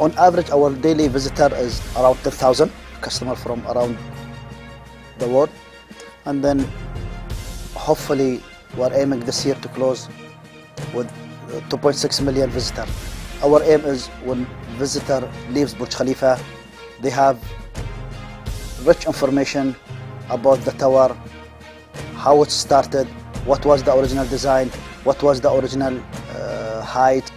On average, our daily visitor is around 10,000 customers from around the world. And then hopefully we're aiming this year to close with 2.6 million visitors. Our aim is when visitor leaves Burj Khalifa, they have rich information about the tower, how it started, what was the original design, what was the original height,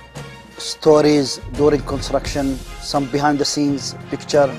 stories during construction, some behind the scenes picture.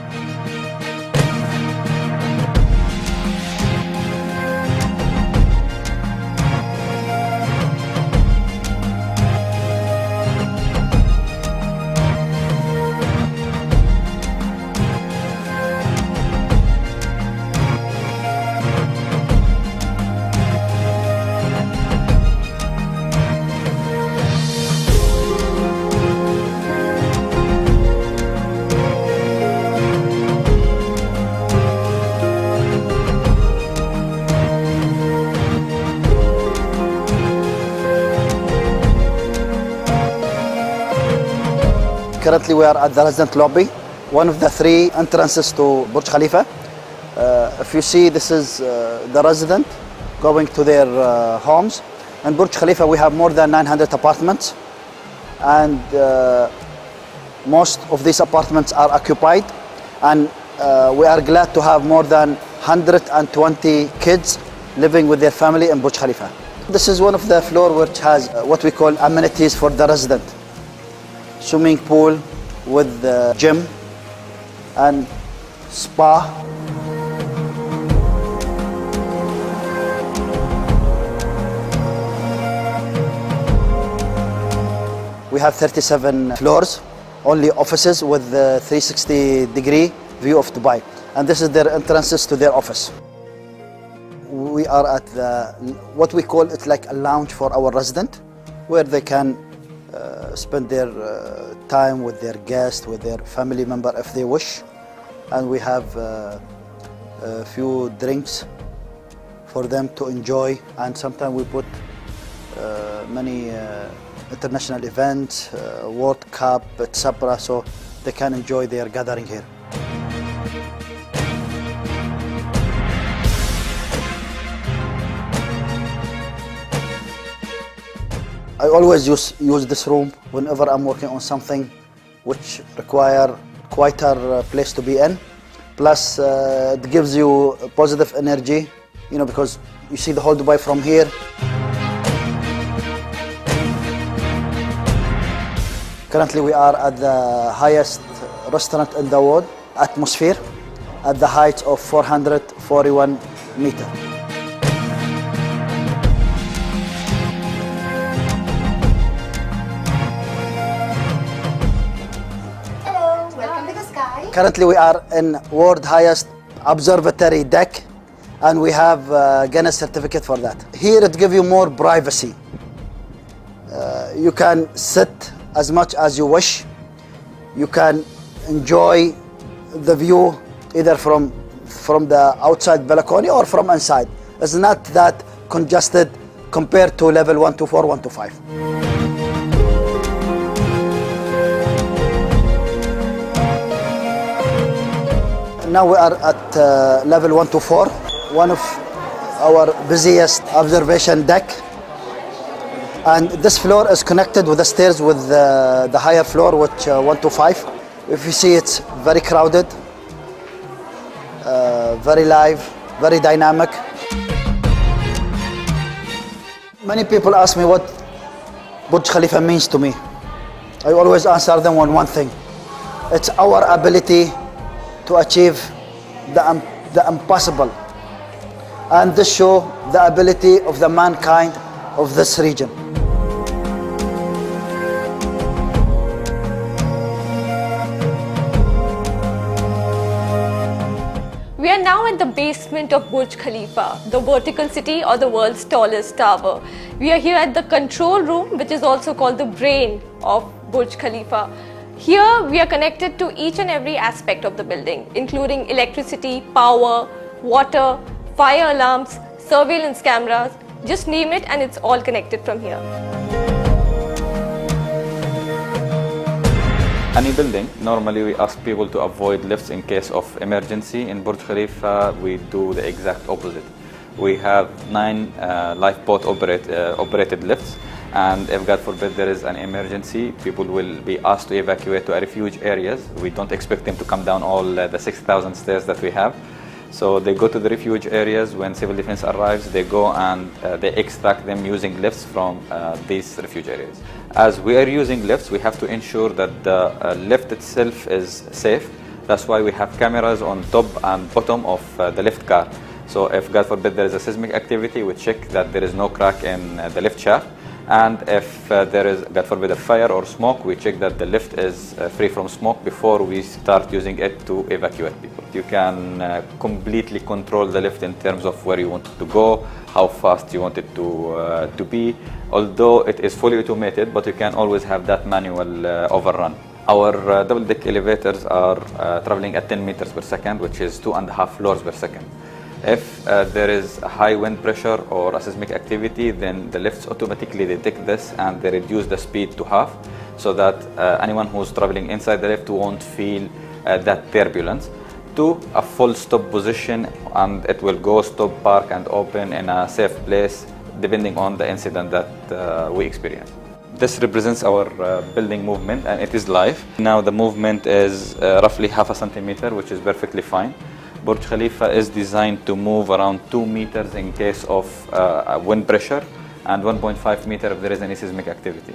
Currently we are at the resident lobby, one of the 3 entrances to Burj Khalifa. If you see, this is the resident going to their homes. In Burj Khalifa we have more than 900 apartments, and most of these apartments are occupied, and we are glad to have more than 120 kids living with their family in Burj Khalifa. This is one of the floors which has what we call amenities for the resident. Swimming pool with gym and spa. We have 37 floors, only offices with 360-degree view of Dubai. And this is their entrances to their office. We are at what we call it like a lounge for our resident, where they can spend their time with their guests, with their family member if they wish. And we have a few drinks for them to enjoy, and sometimes we put many international events, World Cup, etc., so they can enjoy their gathering here. I always use this room whenever I'm working on something which require quieter place to be in. Plus, it gives you positive energy, you know, because you see the whole Dubai from here. Currently, we are at the highest restaurant in the world, Atmosphere, at the height of 441 meters. Currently we are in world highest observatory deck, and we have Guinness certificate for that. Here it gives you more privacy. You can sit as much as you wish. You can enjoy the view either from the outside balcony or from inside. It's not that congested compared to level 124, 125. Now we are at level 124, one of our busiest observation deck. And this floor is connected with the stairs with the higher floor, which 125. If you see, it's very crowded, very live, very dynamic. Many people ask me what Burj Khalifa means to me. I always answer them on one thing. It's our ability to achieve the impossible, and this shows the ability of the mankind of this region. We are now at the basement of Burj Khalifa, the vertical city or the world's tallest tower. We are here at the control room, which is also called the brain of Burj Khalifa. Here we are connected to each and every aspect of the building, including electricity, power, water, fire alarms, surveillance cameras, just name it, and it's all connected from here. Any building, normally we ask people to avoid lifts in case of emergency. In Burj Khalifa, we do the exact opposite. We have 9 lifeboat operated lifts, and if God forbid there is an emergency, people will be asked to evacuate to a refuge areas. We don't expect them to come down all the 6,000 stairs that we have. So they go to the refuge areas. When civil defense arrives, they go and they extract them using lifts from these refuge areas. As we are using lifts, we have to ensure that the lift itself is safe. That's why we have cameras on top and bottom of the lift car. So if, God forbid, there is a seismic activity, we check that there is no crack in the lift shaft. And if there is, God forbid, a fire or smoke, we check that the lift is free from smoke before we start using it to evacuate people. You can completely control the lift in terms of where you want it to go, how fast you want it to be. Although it is fully automated, but you can always have that manual overrun. Our double-deck elevators are traveling at 10 meters per second, which is 2.5 floors per second. If there is a high wind pressure or a seismic activity, then the lifts automatically detect this and they reduce the speed to half, so that anyone who's traveling inside the lift won't feel that turbulence, to a full stop position, and it will go stop, park and open in a safe place depending on the incident that we experience. This represents our building movement, and it is live. Now the movement is roughly half a centimeter, which is perfectly fine. Burj Khalifa is designed to move around 2 meters in case of wind pressure, and 1.5 meters if there is any seismic activity.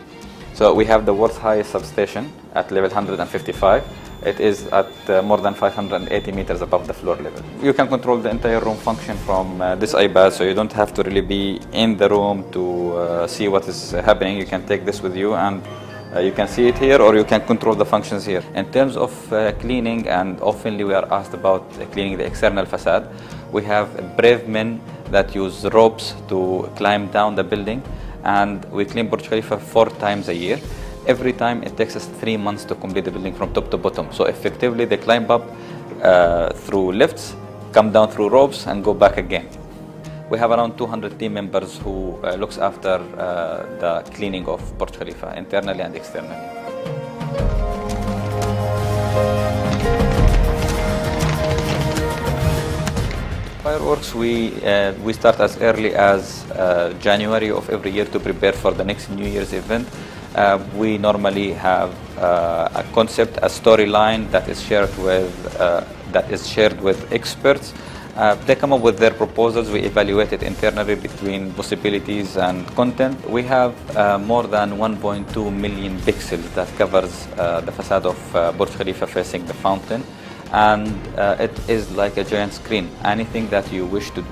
So we have the world's highest substation at level 155. It is at more than 580 meters above the floor level. You can control the entire room function from this iPad, so you don't have to really be in the room to see what is happening. You can take this with you, and you can see it here, or you can control the functions here. In terms of cleaning, and oftenly we are asked about cleaning the external facade, we have brave men that use ropes to climb down the building, and we clean Burj Khalifa 4 times a year. Every time it takes us 3 months to complete the building from top to bottom. So effectively they climb up through lifts, come down through ropes and go back again. We have around 200 team members who looks after the cleaning of Burj Khalifa, internally and externally. Fireworks, we start as early as January of every year to prepare for the next New Year's event. We normally have a concept, a storyline that is shared with experts. They come up with their proposals. We evaluate it internally between possibilities and content. We have more than 1.2 million pixels that covers the facade of Burj Khalifa facing the fountain, and it is like a giant screen. Anything that you wish to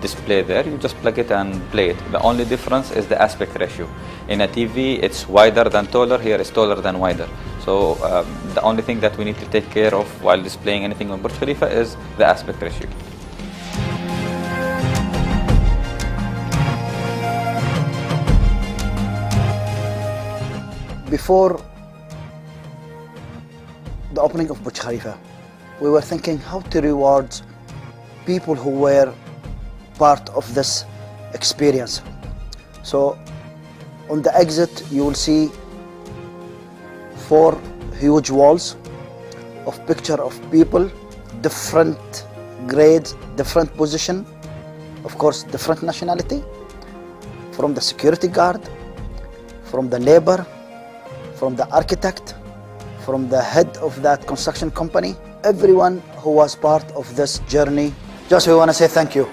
display there, you just plug it and play it. The only difference is the aspect ratio. In a TV, it's wider than taller. Here, it's taller than wider. So the only thing that we need to take care of while displaying anything on Burj Khalifa is the aspect ratio. Before the opening of Burj Khalifa, we were thinking how to reward people who were part of this experience. So on the exit you will see 4 huge walls of picture of people, different grades, different position, of course different nationality, from the security guard, from the labor, from the architect, from the head of that construction company, everyone who was part of this journey. Just we want to say thank you.